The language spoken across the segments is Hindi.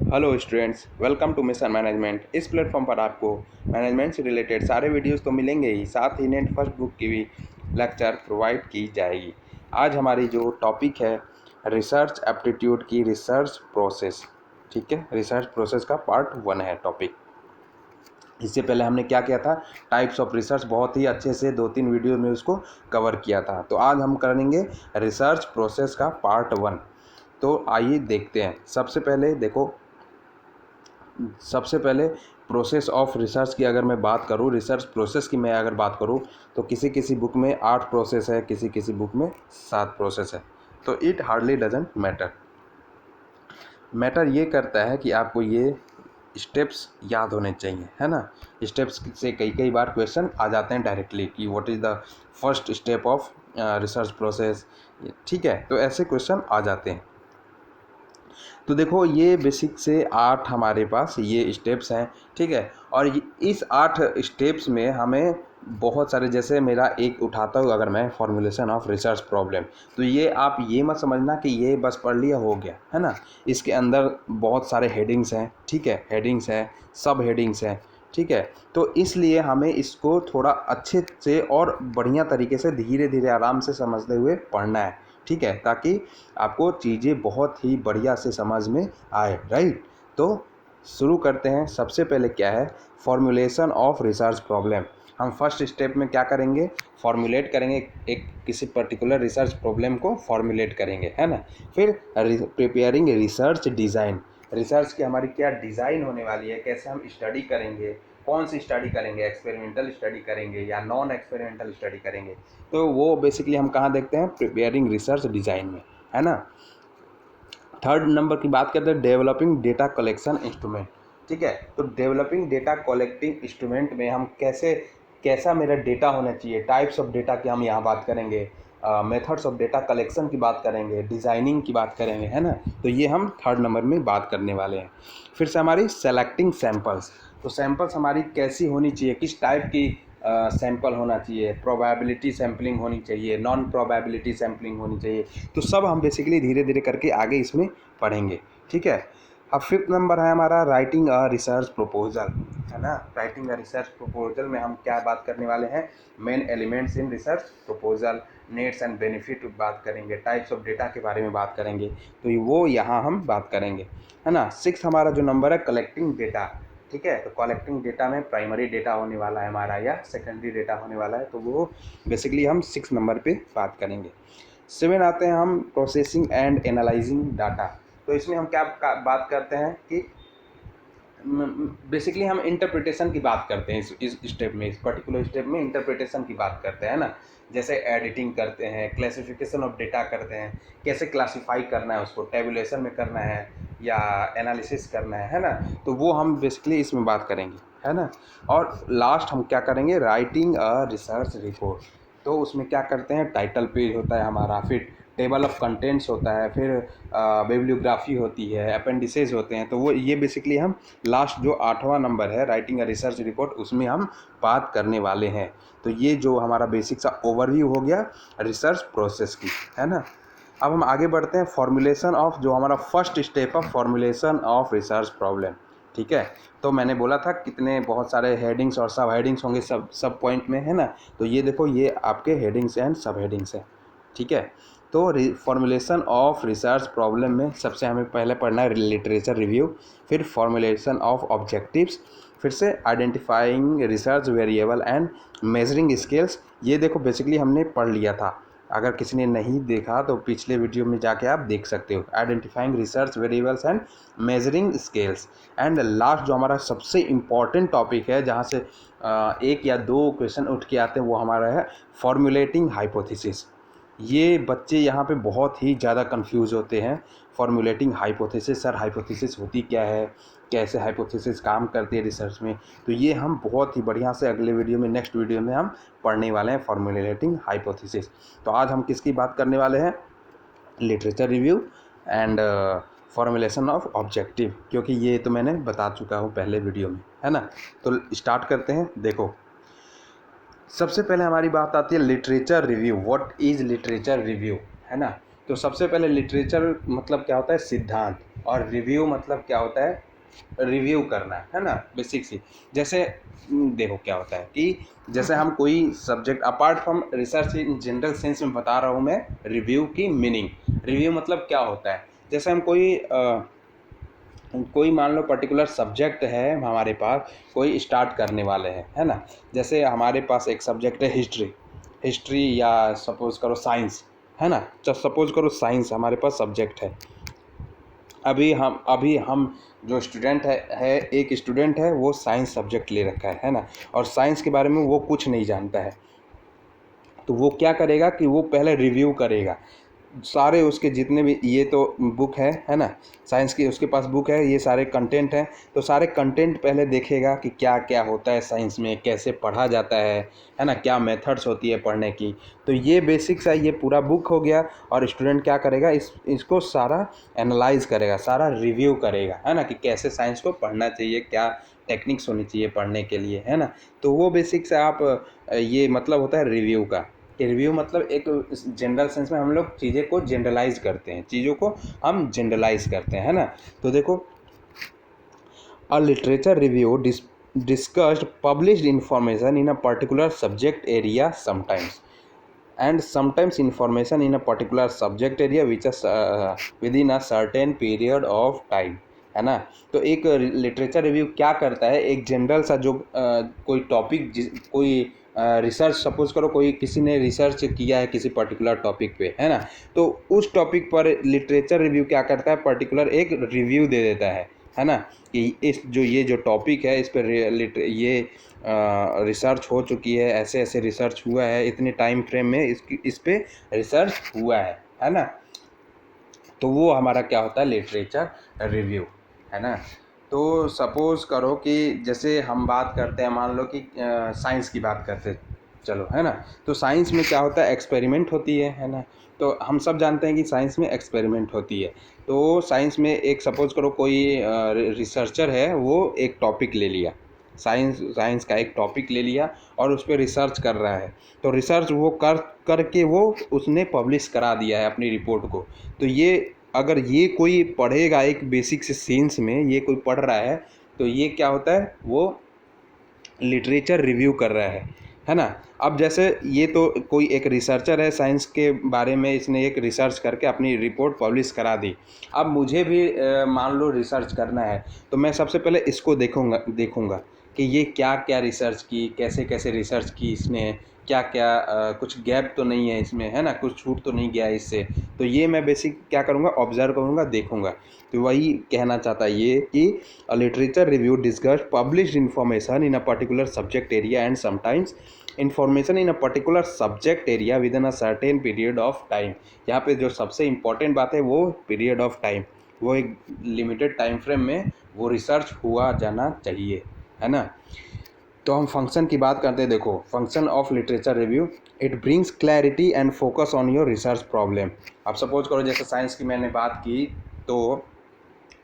Hello students, welcome to mission management. इस प्लेटफॉर्म पर आपको मैनेजमेंट से रिलेटेड सारे वीडियोस तो मिलेंगे ही, साथ ही नेट फर्स्ट बुक की भी लेक्चर प्रोवाइड की जाएगी। आज हमारी जो टॉपिक है रिसर्च एप्टीट्यूड की रिसर्च प्रोसेस। ठीक है, रिसर्च प्रोसेस का पार्ट 1 है टॉपिक। इससे पहले हमने क्या किया था, टाइप्स ऑफ रिसर्च बहुत ही अच्छे से 2-3 वीडियो में उसको कवर किया था। तो आज हम करेंगे रिसर्च प्रोसेस का पार्ट 1। तो आइए देखते हैं। सबसे पहले प्रोसेस ऑफ रिसर्च की अगर मैं बात करूँ, रिसर्च प्रोसेस की मैं अगर बात करूँ, तो किसी किसी बुक में 8 प्रोसेस है, किसी किसी बुक में 7 प्रोसेस है। तो इट हार्डली डजंट मैटर ये करता है कि आपको ये स्टेप्स याद होने चाहिए, है ना। स्टेप्स से कई कई बार क्वेश्चन आ जाते हैं डायरेक्टली कि what is the first step of research process. ठीक है, तो ऐसे क्वेश्चन आ जाते हैं। तो देखो, ये बेसिक से 8 हमारे पास ये स्टेप्स हैं। ठीक है, और इस 8 स्टेप्स में हमें बहुत सारे, जैसे मेरा एक उठाता हूँ अगर मैं, फॉर्मुलेशन ऑफ रिसर्च प्रॉब्लम, तो ये आप ये मत समझना कि ये बस पढ़ लिया हो गया, है ना। इसके अंदर बहुत सारे हेडिंग्स हैं। ठीक है, हेडिंग्स हैं, सब हेडिंग्स हैं। ठीक है, तो इसलिए हमें इसको थोड़ा अच्छे से और बढ़िया तरीके से धीरे धीरे आराम से समझते हुए पढ़ना है। ठीक है, ताकि आपको चीज़ें बहुत ही बढ़िया से समझ में आए। राइट, तो शुरू करते हैं। सबसे पहले क्या है, फॉर्मूलेशन ऑफ रिसर्च प्रॉब्लम। हम फर्स्ट स्टेप में क्या करेंगे, फॉर्मुलेट करेंगे, एक किसी पर्टिकुलर रिसर्च प्रॉब्लम को फॉर्मुलेट करेंगे, है ना। फिर प्रिपेयरिंग रिसर्च डिज़ाइन, रिसर्च की हमारी क्या डिज़ाइन होने वाली है, कैसे हम स्टडी करेंगे, कौन सी स्टडी करेंगे, एक्सपेरिमेंटल स्टडी करेंगे या नॉन एक्सपेरिमेंटल स्टडी करेंगे। तो वो बेसिकली हम कहाँ देखते हैं, प्रिपेयरिंग रिसर्च डिज़ाइन में, है ना। थर्ड नंबर की बात करते हैं, डेवलपिंग डेटा कलेक्शन इंस्ट्रूमेंट। ठीक है, तो डेवलपिंग डेटा कलेक्टिंग इंस्ट्रूमेंट में हम कैसा मेरा डेटा होना चाहिए, टाइप्स ऑफ डेटा की हम यहाँ बात करेंगे, मेथड्स ऑफ डेटा कलेक्शन की बात करेंगे, डिज़ाइनिंग की बात करेंगे, है ना। तो ये हम थर्ड नंबर में बात करने वाले हैं। फिर से हमारी सेलेक्टिंग सैम्पल्स, तो सैम्पल्स हमारी कैसी होनी चाहिए, किस टाइप की सैंपल होना चाहिए, प्रोबेबिलिटी सैम्पलिंग होनी चाहिए, नॉन प्रोबेबिलिटी सैम्पलिंग होनी चाहिए। तो सब हम बेसिकली धीरे धीरे करके आगे इसमें पढ़ेंगे। ठीक है, अब फिफ्थ नंबर है हमारा राइटिंग अ रिसर्च प्रपोजल, है ना। राइटिंग अ रिसर्च प्रपोजल में हम क्या बात करने वाले हैं, main elements in research proposal, needs and benefit बात करेंगे, टाइप्स ऑफ डेटा के बारे में बात करेंगे। तो वो यहाँ हम बात करेंगे, है ना। सिक्स हमारा जो नंबर है, कलेक्टिंग डेटा। ठीक है, तो कलेक्टिंग डेटा में प्राइमरी डेटा होने वाला है हमारा या सेकेंडरी डेटा होने वाला है, तो वो बेसिकली हम 6 नंबर पे बात करेंगे। 7 आते हैं हम, प्रोसेसिंग एंड एनालाइजिंग डाटा। तो इसमें हम क्या बात करते हैं कि बेसिकली हम इंटरप्रिटेशन की बात करते हैं। इस स्टेप में, इस पर्टिकुलर स्टेप में इंटरप्रिटेशन की बात करते हैं, ना। जैसे एडिटिंग करते हैं, क्लासिफिकेशन ऑफ डेटा करते हैं, कैसे क्लासिफाई करना है उसको, टेबुलेशन में करना है या एनालिसिस करना है ना। तो वो हम बेसिकली इसमें बात करेंगे, है ना। और लास्ट हम क्या करेंगे, राइटिंग अ रिसर्च रिपोर्ट। तो उसमें क्या करते हैं, टाइटल पेज होता है हमारा, फिर टेबल ऑफ कंटेंट्स होता है, फिर बिब्लियोग्राफी होती है, अपेंडिसेज होते हैं। तो वो ये बेसिकली हम लास्ट जो 8वां नंबर है, राइटिंग अ रिसर्च रिपोर्ट, उसमें हम बात करने वाले हैं। तो ये जो हमारा बेसिक सा ओवरव्यू हो गया रिसर्च प्रोसेस की, है ना। अब हम आगे बढ़ते हैं, फॉर्मुलेशन ऑफ, जो हमारा फर्स्ट स्टेप है, फॉर्मुलेशन ऑफ रिसर्च प्रॉब्लम। ठीक है, तो मैंने बोला था कितने बहुत सारे हेडिंग्स और सब हेडिंग्स होंगे सब सब पॉइंट में, है ना। तो ये देखो, ये आपके हेडिंग्स एंड सब हेडिंग्स हैं। ठीक है, तो फॉर्मुलेशन ऑफ रिसर्च प्रॉब्लम में सबसे हमें पहले पढ़ना है लिटरेचर रिव्यू, फिर फॉर्मुलेशन ऑफ ऑब्जेक्टिव्स, फिर से identifying research variable and measuring scales. ये देखो बेसिकली हमने पढ़ लिया था, अगर किसी ने नहीं देखा तो पिछले वीडियो में जाके आप देख सकते हो। Identifying research variables and measuring scales. And last जो हमारा सबसे इम्पॉर्टेंट टॉपिक है, जहाँ से एक या दो क्वेश्चन उठ के आते हैं, वो हमारा है फॉर्मुलेटिंग हाइपोथेसिस। ये बच्चे यहाँ पे बहुत ही ज़्यादा कंफ्यूज होते हैं, फॉर्मुलेटिंग हाइपोथेसिस, सर हाइपोथेसिस होती क्या है, कैसे हाइपोथेसिस काम करती है रिसर्च में। तो ये हम बहुत ही बढ़िया से अगले वीडियो में, नेक्स्ट वीडियो में हम पढ़ने वाले हैं फॉर्मुलेटिंग हाइपोथेसिस। तो आज हम किसकी बात करने वाले हैं, literature review and formulation of objective, क्योंकि ये तो मैंने बता चुका हूँ पहले वीडियो में, है ना। तो स्टार्ट करते हैं। देखो, सबसे पहले हमारी बात आती है literature review. What is literature review, है ना। तो सबसे पहले लिटरेचर मतलब क्या होता है, सिद्धांत, और रिव्यू मतलब क्या होता है, रिव्यू करना, है ना, बेसिक सी। जैसे देखो क्या होता है कि जैसे हम कोई subject, apart from research in general sense में बता रहा हूँ मैं रिव्यू की मीनिंग। रिव्यू मतलब क्या होता है, जैसे हम कोई मान लो पर्टिकुलर सब्जेक्ट है हमारे पास, कोई स्टार्ट करने वाले हैं, है ना। जैसे हमारे पास एक सब्जेक्ट है हिस्ट्री, या सपोज करो साइंस, है ना। जब सपोज करो साइंस हमारे पास सब्जेक्ट है। अभी हम जो स्टूडेंट है एक स्टूडेंट है, वो साइंस सब्जेक्ट ले रखा है ना, और साइंस के बारे में वो कुछ नहीं जानता है। तो वो क्या करेगा कि वो पहले रिव्यू करेगा सारे उसके जितने भी, ये तो बुक है ना, साइंस की उसके पास बुक है, ये सारे कंटेंट हैं। तो सारे कंटेंट पहले देखेगा कि क्या क्या होता है साइंस में, कैसे पढ़ा जाता है ना, क्या मेथड्स होती है पढ़ने की। तो ये बेसिक्स है, ये पूरा बुक हो गया। और स्टूडेंट क्या करेगा, इसको सारा एनालाइज करेगा, सारा रिव्यू करेगा, है ना, कि कैसे साइंस को पढ़ना चाहिए, क्या टेक्निक्स होनी चाहिए पढ़ने के लिए, है ना। तो वो बेसिक्स आप ये मतलब होता है रिव्यू का। रिव्यू मतलब एक जनरल सेंस में हम लोग चीज़ें को जनरलाइज करते हैं, चीज़ों को हम जनरलाइज करते हैं, है ना। तो देखो, अ literature review discussed published information in a particular subject area sometimes, and sometimes information in a particular subject area which is within a certain period of time, है ना। तो एक लिटरेचर रिव्यू क्या करता है, एक जनरल सा जो कोई टॉपिक, कोई रिसर्च, सपोज करो कोई किसी ने रिसर्च किया है किसी पर्टिकुलर टॉपिक पे, है ना। तो उस टॉपिक पर लिटरेचर रिव्यू क्या करता है, पर्टिकुलर एक रिव्यू दे देता है ना, कि ये जो टॉपिक है इस पर ये रिसर्च हो चुकी है, ऐसे ऐसे रिसर्च हुआ है, इतने टाइम फ्रेम में इस पे रिसर्च हुआ है ना। तो वो हमारा क्या होता है, लिटरेचर रिव्यू, है ना। तो सपोज़ करो कि जैसे हम बात करते हैं, मान लो कि साइंस की बात करते हैं, चलो, है ना। तो साइंस में क्या होता है, एक्सपेरिमेंट होती है ना। तो हम सब जानते हैं कि साइंस में एक्सपेरिमेंट होती है। तो साइंस में एक सपोज़ करो कोई रिसर्चर है, वो एक टॉपिक ले लिया, साइंस का एक टॉपिक ले लिया और उस पर रिसर्च कर रहा है। तो रिसर्च वो करके वो उसने पब्लिश करा दिया है अपनी रिपोर्ट को। तो ये अगर ये कोई पढ़ेगा एक बेसिक से सेंस में, ये कोई पढ़ रहा है, तो ये क्या होता है, वो लिटरेचर रिव्यू कर रहा है ना। अब जैसे ये तो कोई एक रिसर्चर है साइंस के बारे में, इसने एक रिसर्च करके अपनी रिपोर्ट पब्लिश करा दी। अब मुझे भी मान लो रिसर्च करना है, तो मैं सबसे पहले इसको देखूंगा कि ये क्या क्या रिसर्च की, कैसे कैसे रिसर्च की इसने, क्या क्या कुछ गैप तो नहीं है इसमें, है ना, कुछ छूट तो नहीं गया है इससे। तो ये मैं बेसिक क्या करूँगा, ऑब्जर्व करूँगा, देखूँगा। तो वही कहना चाहता है ये कि a literature review discussed published information in a particular subject area and sometimes information in a particular subject area within a certain period of time। यहाँ पे जो सबसे इम्पोर्टेंट बात है वो पीरियड ऑफ टाइम, वो एक लिमिटेड टाइम फ्रेम में वो रिसर्च हुआ जाना चाहिए, है ना। तो हम फंक्शन की बात करते हैं। देखो, function of literature review, it brings clarity and focus on your research problem. अब सपोज करो जैसे साइंस की मैंने बात की, तो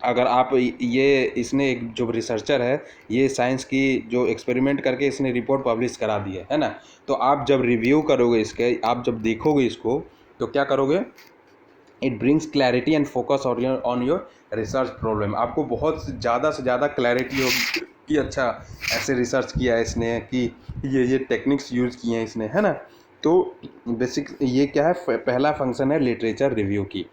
अगर आप ये इसने एक जो रिसर्चर है, ये साइंस की जो एक्सपेरिमेंट करके इसने रिपोर्ट पब्लिश करा दी है ना। तो आप जब रिव्यू करोगे इसके, आप जब देखोगे इसको, तो क्या करोगे, it brings clarity and focus on your research problem. आपको बहुत ज़्यादा से ज़्यादा क्लैरिटी होगी कि अच्छा ऐसे रिसर्च किया है इसने, कि ये टेक्निक्स यूज़ किए हैं इसने, है ना। तो बेसिक ये क्या है, पहला फंक्शन है लिटरेचर रिव्यू की।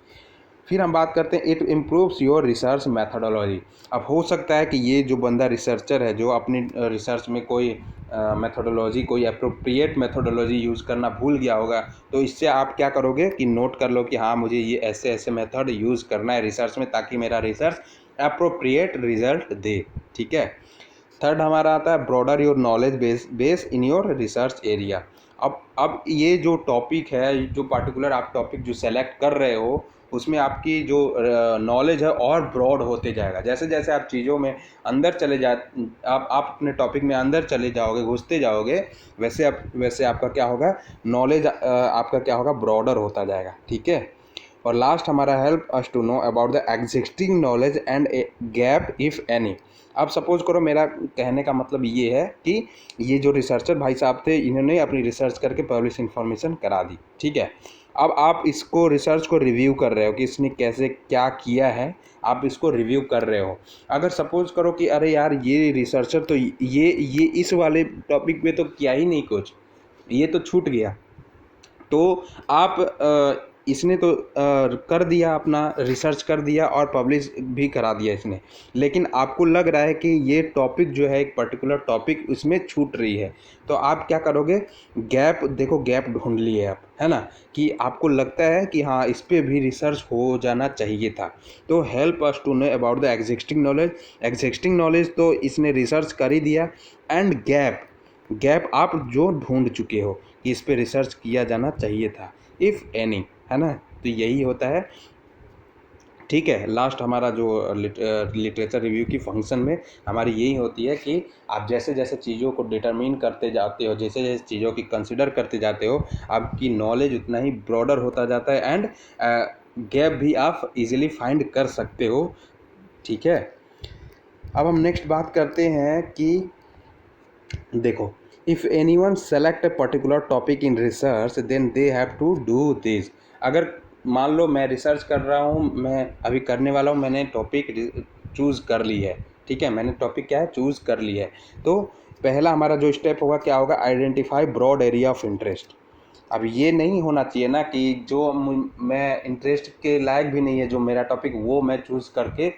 फिर हम बात करते हैं, it improves your research methodology. अब हो सकता है कि ये जो बंदा रिसर्चर है, जो अपनी रिसर्च में कोई मैथडोलॉजी, कोई अप्रोप्रिएट मैथडोलॉजी यूज़ करना भूल गया होगा। तो इससे आप क्या करोगे कि नोट कर लो कि हाँ, मुझे ये ऐसे ऐसे मेथड यूज़ करना है रिसर्च में, ताकि मेरा रिसर्च अप्रोप्रिएट रिजल्ट दे, ठीक है। थर्ड हमारा आता है, broader your knowledge base in your research area. अब ये जो टॉपिक है, जो पार्टिकुलर आप टॉपिक जो सेलेक्ट कर रहे हो, उसमें आपकी जो नॉलेज है और ब्रॉड होते जाएगा। जैसे जैसे आप चीज़ों में अंदर चले जा, आप अपने टॉपिक में अंदर चले जाओगे, घुसते जाओगे, वैसे आपका क्या होगा, नॉलेज आपका क्या होगा, ब्रॉडर होता जाएगा, ठीक है। और लास्ट हमारा, help us to know about the existing knowledge and a gap if any. अब सपोज करो, मेरा कहने का मतलब ये है कि ये जो रिसर्चर भाई साहब थे, इन्होंने अपनी रिसर्च करके पब्लिश इन्फॉर्मेशन करा दी, ठीक है। अब आप इसको रिसर्च को रिव्यू कर रहे हो कि इसने कैसे क्या किया है, आप इसको रिव्यू कर रहे हो। अगर सपोज करो कि अरे यार ये रिसर्चर तो ये इस वाले टॉपिक पे तो किया ही नहीं कुछ, ये तो छूट गया, तो आप इसने तो कर दिया, अपना रिसर्च कर दिया और पब्लिश भी करा दिया इसने, लेकिन आपको लग रहा है कि ये टॉपिक जो है, एक पर्टिकुलर टॉपिक इसमें छूट रही है, तो आप क्या करोगे, गैप देखो, गैप ढूंढ लिए आप, है ना, कि आपको लगता है कि हाँ इस पर भी रिसर्च हो जाना चाहिए था। तो help us to know about the existing knowledge, existing knowledge तो इसने रिसर्च कर ही दिया, एंड गैप, गैप आप जो ढूंढ चुके हो कि इस पे रिसर्च किया जाना चाहिए था, इफ़ एनी, है ना। तो यही होता है, ठीक है। लास्ट हमारा जो लिटरेचर रिव्यू की फंक्शन में हमारी यही होती है कि आप जैसे जैसे चीज़ों को डिटरमिन करते जाते हो, जैसे जैसे चीज़ों की कंसिडर करते जाते हो, आपकी नॉलेज उतना ही ब्रॉडर होता जाता है, एंड गैप भी आप इजीली फाइंड कर सकते हो, ठीक है। अब हम नेक्स्ट बात करते हैं कि देखो, if anyone select a particular topic in research then they have to do this. अगर मान लो मैं रिसर्च कर रहा हूँ, मैं अभी करने वाला हूँ, मैंने टॉपिक चूज़ कर ली है, ठीक है, मैंने टॉपिक क्या है, चूज़ कर ली है। तो पहला हमारा जो स्टेप होगा क्या होगा, identify broad area of interest. अब ये नहीं होना चाहिए ना कि जो मैं इंटरेस्ट के लायक भी नहीं है जो मेरा टॉपिक, वो मैं चूज़ करके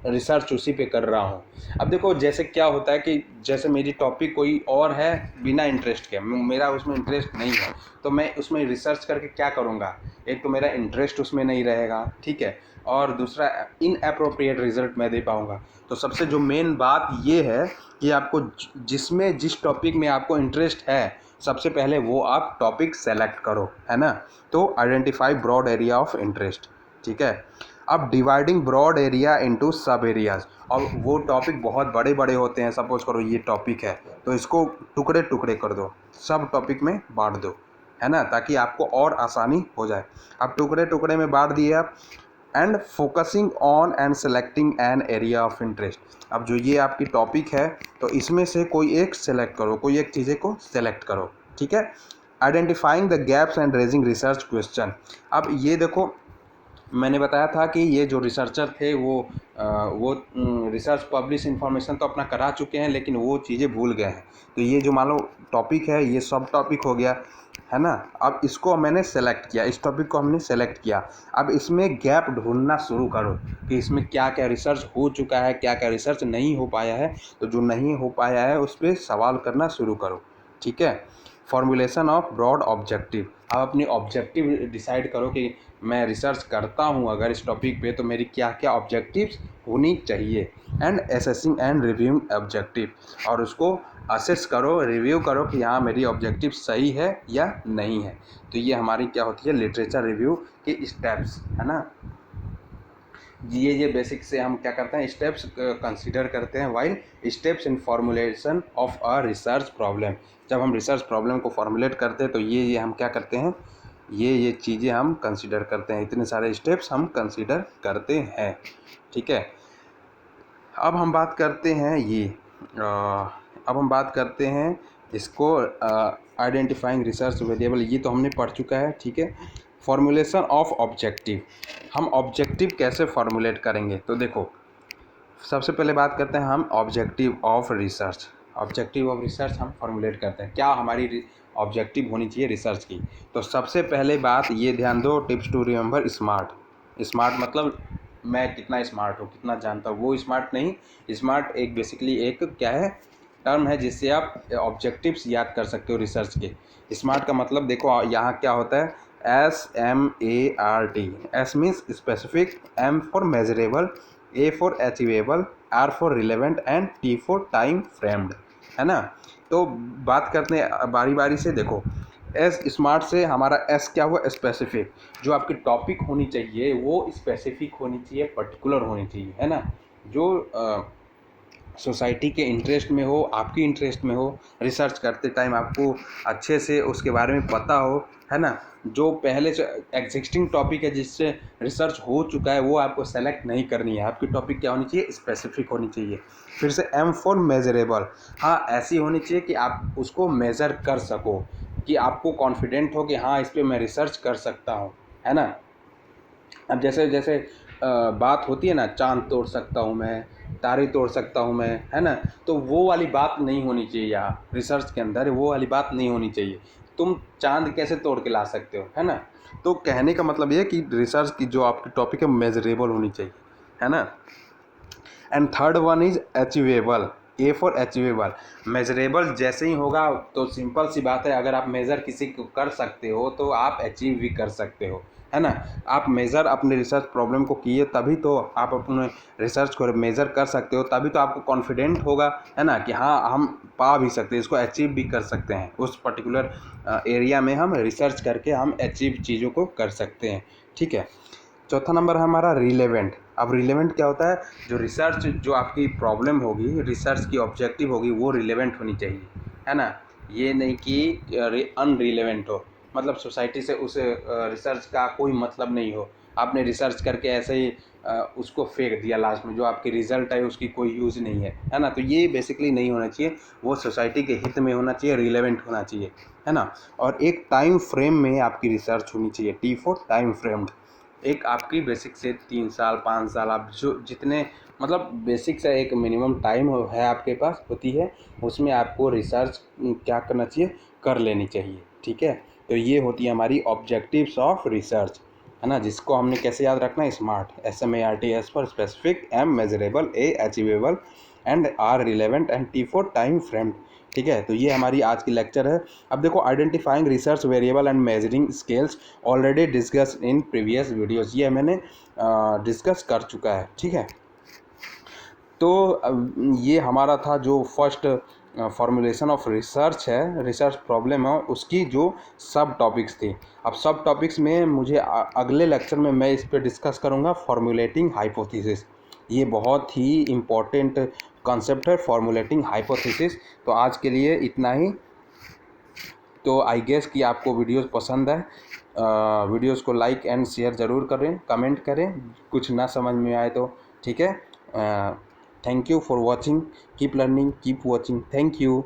रिसर्च उसी पे कर रहा हूँ। अब देखो जैसे क्या होता है कि जैसे मेरी टॉपिक कोई और है बिना इंटरेस्ट के, मेरा उसमें इंटरेस्ट नहीं है, तो मैं उसमें रिसर्च करके क्या करूँगा, एक तो मेरा इंटरेस्ट उसमें नहीं रहेगा, ठीक है, और दूसरा इनअप्रोप्रिएट रिजल्ट मैं दे पाऊँगा। तो सबसे जो मेन बात ये है कि आपको जिसमें जिस टॉपिक में आपको इंटरेस्ट है, सबसे पहले वो आप टॉपिक सेलेक्ट करो, है ना। तो identify broad area of interest, ठीक है। अब dividing broad area into sub areas, और वो टॉपिक बहुत बड़े बड़े होते हैं, सपोज करो ये टॉपिक है तो इसको टुकड़े टुकड़े कर दो, सब टॉपिक में बांट दो, है ना, ताकि आपको और आसानी हो जाए। अब टुकड़े टुकड़े में बांट दिए आप, and focusing on and selecting an area of interest. अब जो ये आपकी टॉपिक है तो इसमें से कोई एक सेलेक्ट करो, कोई एक चीज़ें को सेलेक्ट करो, ठीक है। Identifying the gaps and raising research question. अब ये देखो, मैंने बताया था कि ये जो रिसर्चर थे वो रिसर्च पब्लिश इन्फॉर्मेशन तो अपना करा चुके हैं, लेकिन वो चीज़ें भूल गए हैं। तो ये जो मान लो टॉपिक है, ये सब टॉपिक हो गया, है ना। अब इसको मैंने सेलेक्ट किया, इस टॉपिक को हमने सेलेक्ट किया, अब इसमें गैप ढूंढना शुरू करो कि इसमें क्या क्या रिसर्च हो चुका है, क्या क्या रिसर्च नहीं हो पाया है। तो जो नहीं हो पाया है उस पर सवाल करना शुरू करो, ठीक है। फॉर्मुलेशन ऑफ ब्रॉड ऑब्जेक्टिव, आप अपनी ऑब्जेक्टिव डिसाइड करो कि मैं रिसर्च करता हूँ अगर इस टॉपिक पे तो मेरी क्या क्या ऑब्जेक्टिव्स होनी चाहिए। And assessing and reviewing objective, और उसको असेस करो, रिव्यू करो कि हाँ मेरी ऑब्जेक्टिव सही है या नहीं है। तो ये हमारी क्या होती है, लिटरेचर रिव्यू के स्टेप्स, है ना। ये बेसिक से हम क्या करते हैं, स्टेप्स कंसीडर करते हैं while steps in formulation of a research problem. जब हम रिसर्च प्रॉब्लम को फॉर्मुलेट करते हैं तो ये हम क्या करते हैं, ये चीज़ें हम कंसीडर करते हैं, इतने सारे स्टेप्स हम कंसीडर करते हैं, ठीक है। अब हम बात करते हैं अब हम बात करते हैं इसको, आइडेंटिफाइंग रिसर्च वेरिएबल, ये तो हमने पढ़ चुका है, ठीक है। फॉर्मुलेशन ऑफ ऑब्जेक्टिव, हम ऑब्जेक्टिव कैसे फॉर्मुलेट करेंगे, तो देखो सबसे पहले बात करते हैं हम objective of research. Objective of research हम फॉर्मुलेट करते हैं, क्या हमारी ऑब्जेक्टिव होनी चाहिए रिसर्च की। तो सबसे पहले बात ये ध्यान दो, tips to remember smart. Smart मतलब मैं कितना स्मार्ट हूँ, कितना जानता हूँ, वो स्मार्ट नहीं। स्मार्ट एक बेसिकली एक क्या है, टर्म है जिससे आप ऑब्जेक्टिव्स याद कर सकते हो रिसर्च के। स्मार्ट का मतलब देखो यहाँ क्या होता है, SMART। S means specific, M for measurable, A for achievable, R for relevant and T for time framed, है ना। तो बात करते हैं बारी बारी से, देखो एस स्मार्ट से हमारा एस क्या हुआ, स्पेसिफिक, जो आपकी टॉपिक होनी चाहिए वो स्पेसिफिक होनी चाहिए, पर्टिकुलर होनी चाहिए, है ना, जो सोसाइटी के इंटरेस्ट में हो, आपकी इंटरेस्ट में हो, रिसर्च करते टाइम आपको अच्छे से उसके बारे में पता हो, है ना। जो पहले से एग्जिस्टिंग टॉपिक है जिससे रिसर्च हो चुका है वो आपको सेलेक्ट नहीं करनी है, आपकी टॉपिक क्या होनी चाहिए, स्पेसिफिक होनी चाहिए। फिर से M फॉर मेजरेबल, हाँ ऐसी होनी चाहिए कि आप उसको मेज़र कर सको, कि आपको कॉन्फिडेंट हो कि हाँ इस पर मैं रिसर्च कर सकता हूँ, है ना। अब जैसे जैसे बात होती है ना, चांद तोड़ सकता हूँ मैं, तारे तोड़ सकता हूँ मैं, है ना, तो वो वाली बात नहीं होनी चाहिए यहाँ रिसर्च के अंदर, वो वाली बात नहीं होनी चाहिए। तुम चांद कैसे तोड़ के ला सकते हो, है ना। तो कहने का मतलब ये है कि रिसर्च की जो आपकी टॉपिक है मेजरेबल होनी चाहिए, है ना। And third one is achievable, A for achievable. Measurable जैसे ही होगा तो सिंपल सी बात है, अगर आप मेज़र किसी को कर सकते हो तो आप अचीव भी कर सकते हो, है ना। आप मेज़र अपने रिसर्च प्रॉब्लम को किए तभी तो आप अपने रिसर्च को मेज़र कर सकते हो, तभी तो आपको कॉन्फिडेंट होगा, है ना, कि हाँ हम पा भी सकते हैं, इसको अचीव भी कर सकते हैं, उस पर्टिकुलर एरिया में हम रिसर्च करके हम अचीव चीज़ों को कर सकते हैं, ठीक है। चौथा नंबर है हमारा रिलेवेंट। अब रिलेवेंट क्या होता है, जो रिसर्च जो आपकी प्रॉब्लम होगी, रिसर्च की ऑब्जेक्टिव होगी, वो रिलेवेंट होनी चाहिए, है ना। ये नहीं कि अनरिलेवेंट हो, मतलब सोसाइटी से उस रिसर्च का कोई मतलब नहीं हो, आपने रिसर्च करके ऐसे ही उसको फेंक दिया, लास्ट में जो आपकी रिजल्ट है उसकी कोई यूज़ नहीं है ना। तो ये बेसिकली नहीं होना चाहिए, वो सोसाइटी के हित में होना चाहिए, रिलेवेंट होना चाहिए, है ना। और एक टाइम फ्रेम में आपकी रिसर्च होनी चाहिए, टी फॉर टाइम फ्रेम्ड। एक आपकी बेसिक से 3 साल 5 साल आप जो जितने मतलब बेसिक से एक मिनिमम टाइम है आपके पास होती है, उसमें आपको रिसर्च क्या करना चाहिए, कर लेनी चाहिए, ठीक है। तो ये होती है हमारी ऑब्जेक्टिव्स ऑफ रिसर्च, है ना, जिसको हमने कैसे याद रखना है, smart, SMART, S for specific, M measurable, A achievable, and R relevant, and T for time frame, ठीक है। तो ये हमारी आज की लेक्चर है। अब देखो, identifying research variable and measuring scales already discuss in previous videos, ये मैंने डिस्कस कर चुका है, ठीक है। तो ये हमारा था जो फर्स्ट फॉर्मुलेशन ऑफ रिसर्च है, रिसर्च प्रॉब्लम है, उसकी जो सब टॉपिक्स थी। अब सब टॉपिक्स में मुझे अगले लेक्चर में मैं इस पर डिस्कस करूँगा फॉर्मुलेटिंग हाइपोथेसिस। ये बहुत ही इम्पॉर्टेंट कॉन्सेप्ट है, फॉर्मुलेटिंग हाइपोथेसिस। तो आज के लिए इतना ही। तो आई गेस कि आपको वीडियोस पसंद है, वीडियोस को लाइक एंड शेयर ज़रूर करें, कमेंट करें, कुछ ना समझ में आए तो, ठीक है। Thank you for watching, keep learning, keep watching, thank you.